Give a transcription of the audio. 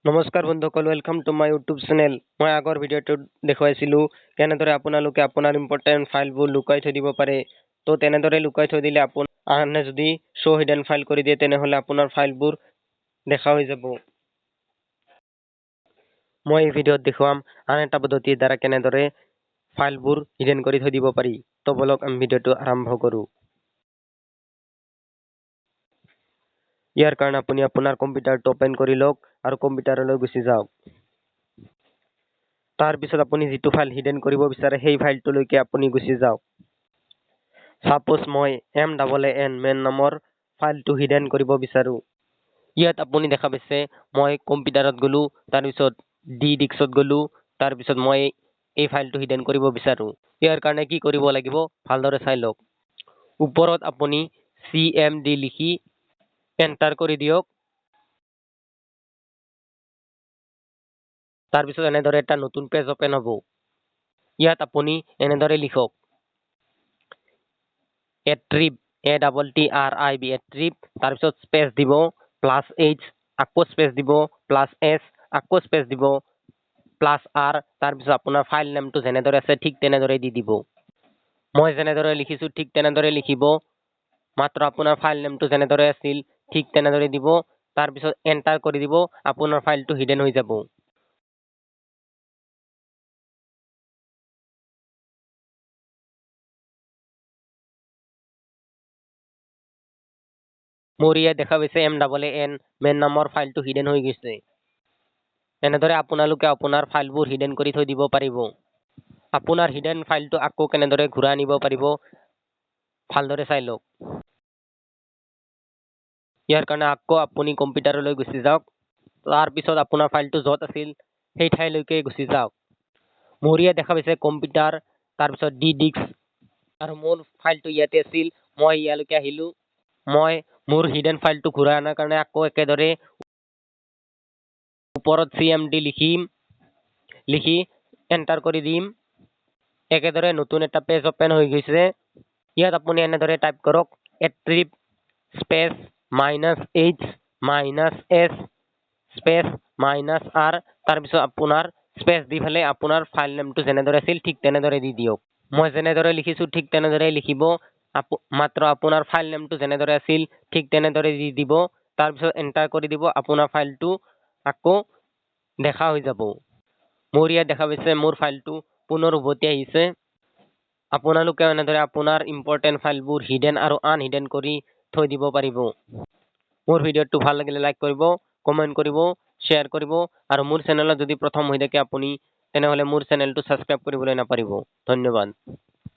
নমস্কাৰ বন্ধুসকল, welcome to my YouTube channel. মই আগৰ ভিডিঅ'টোত দেখুৱাইছিলোঁ কেনেদৰে আপোনালোকে আপোনাৰ ইম্পৰ্টেণ্ট ফাইলবোৰ লুকাই থৈ দিব পাৰে। তো তেনেদৰে লুকাই থৈ দিলে আনে যদি শ্ব' হিডেন ফাইল কৰি দিয়ে তেনেহ'লে আপোনাৰ ফাইলবোৰ দেখা হৈ যাব। মই এই ভিডিঅ'ত দেখুৱাম আন এটা পদ্ধতিৰ দ্বাৰা কেনেদৰে ফাইলবোৰ হিডেন কৰি থৈ দিব পাৰি। তো বলক আমি ভিডিঅ'টো আৰম্ভ কৰোঁ। ইয়াৰ কাৰণে আপুনি আপোনাৰ কম্পিউটাৰটো অপেন কৰি লওক আৰু কম্পিউটাৰলৈ গুচি যাওক। তাৰপিছত আপুনি যিটো ফাইল হিডেন কৰিব বিচাৰে সেই ফাইলটোলৈকে আপুনি গুচি যাওক। সাপোজ মই MAAN মেন নামৰ ফাইলটো হিডেন কৰিব বিচাৰোঁ। ইয়াত আপুনি দেখা পাইছে মই কম্পিউটাৰত গ'লো, তাৰপিছত ডিস্কত গ'লো, তাৰপিছত মই এই ফাইলটো হিডেন কৰিব বিচাৰোঁ। ইয়াৰ কাৰণে কি কৰিব লাগিব ভালদৰে চাই লওক। ওপৰত আপুনি CMD লিখি এণ্টাৰ কৰি দিয়ক। তাৰপিছত এনেদৰে এটা নতুন পেজ অপেন হ'ব। ইয়াত আপুনি এনেদৰে লিখক attrib ATTRIB attrib, তাৰপিছত স্পেচ দিব, +H, আকৌ স্পেচ দিব, +S, আকৌ স্পেচ দিব, +R, তাৰপিছত আপোনাৰ ফাইল নেমটো যেনেদৰে আছে ঠিক তেনেদৰে দি দিব। মই যেনেদৰে লিখিছোঁ ঠিক তেনেদৰে লিখিব। মাত্ৰ আপোনাৰ ফাইল নেমটো যেনেদৰে আছিল ঠিক তেনেদৰে দিব। তাৰপিছত এণ্টাৰ কৰি দিব, আপোনাৰ ফাইলটো হিডেন হৈ যাব। মোৰ ইয়াত দেখা পাইছে MAAN মেন নামৰ ফাইলটো হিডেন হৈ গৈছে। এনেদৰে আপোনালোকে আপোনাৰ ফাইলবোৰ হিডেন কৰি থৈ দিব পাৰিব। আপোনাৰ হিডেন ফাইলটো আকৌ কেনেদৰে ঘূৰাই আনিব পাৰিব ভালদৰে চাই লওক। ইয়াৰ কাৰণে আকৌ আপুনি কম্পিউটাৰলৈ গুচি যাওক। তাৰপিছত আপোনাৰ ফাইলটো য'ত আছিল সেই ঠাইলৈকে গুচি যাওক। মোৰ ইয়াত দেখা পাইছে কম্পিউটাৰ, তাৰপিছত ডিস্ক আৰু মোৰ ফাইলটো ইয়াতে আছিল। মই ইয়ালৈকে আহিলোঁ। মই মোৰ হিডেন ফাইলটো ঘূৰাই অনাৰ কাৰণে আকৌ একেদৰে ওপৰত CMD লিখি এণ্টাৰ কৰি দিম। একেদৰে নতুন এটা পেজ অপেন হৈ গৈছে। ইয়াত আপুনি এনেদৰে টাইপ কৰক attrib space -H -S space -R, তাৰপিছত আপোনাৰ স্পেচ দি পেলাই আপোনাৰ ফাইল নেমটো যেনেদৰে আছিল ঠিক তেনেদৰে দি দিয়ক। মই যেনেদৰে লিখিছোঁ ঠিক তেনেদৰে লিখিব। মাত্ৰ আপোনাৰ ফাইল নেমটো যেনেদৰে আছিল ঠিক তেনেদৰে দি দিব। তাৰপিছত এণ্টাৰ কৰি দিব, আপোনাৰ ফাইলটো আকৌ দেখা হৈ যাব। মোৰ ইয়াত দেখা পাইছে মোৰ ফাইলটো পুনৰ উভতি আহিছে। আপোনালোকে এনেদৰে আপোনাৰ ইম্পৰ্টেণ্ট ফাইলবোৰ হিডেন আৰু আনহিডেন কৰি থৈ দিব পাৰিব। মোৰ ভিডিঅ'টো ভাল লাগিলে লাইক কৰিব, কমেণ্ট কৰিব, শ্বেয়াৰ কৰিব আৰু মোৰ চেনেলত যদি প্ৰথম হৈ থাকে আপুনি তেনেহ'লে মোৰ চেনেলটো ছাবস্ক্ৰাইব কৰিবলৈ নাপাহৰিব। ধন্যবাদ।